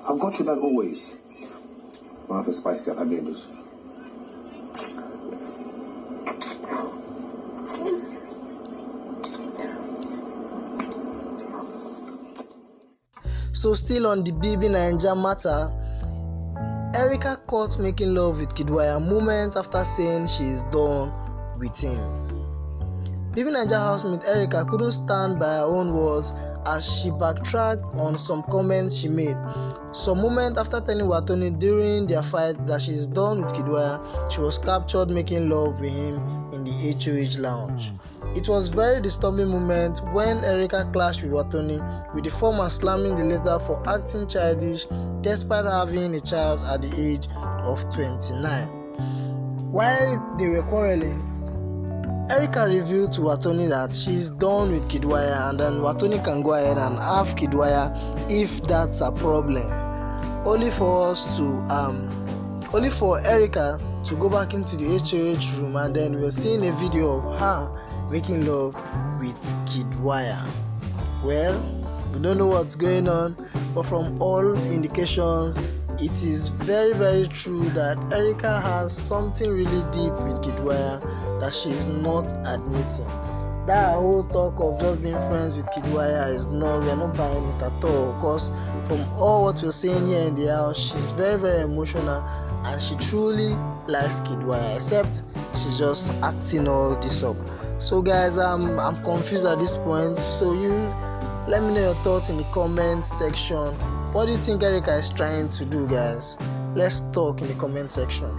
I've got your back always. Martha spicy habibitos. So still on the BBNaija matter, Erica caught making love with Kiddwaya moments after saying she is done with him. BBNaija housemate Erica couldn't stand by her own words as she backtracked on some comments she made. Some moments after telling Watoni during their fight that she is done with Kiddwaya, she was captured making love with him in the HOH lounge. It was very disturbing moment when Erica clashed with Watoni, with the former slamming the latter for acting childish despite having a child at the age of 29. While they were quarreling, Erica revealed to Watoni that she's done with Kiddwaya and then Watoni can go ahead and have Kiddwaya if that's a problem. Only for Erica to go back into the HOH room, and then we're seeing a video of her making love with Kiddwaya. Well, we don't know what's going on, but from all indications, it is very, very true that Erica has something really deep with Kiddwaya that she's not admitting. That whole talk of just being friends with Kiddwaya we're not buying it at all, because from all what we're seeing here in the house, she's very, very emotional and she truly likes Kiddwaya, except she's just acting all this up. So guys, I'm confused at this point, so you let me know your thoughts in the comment section. What do you think Erica is trying to do, guys? Let's talk in the comment section.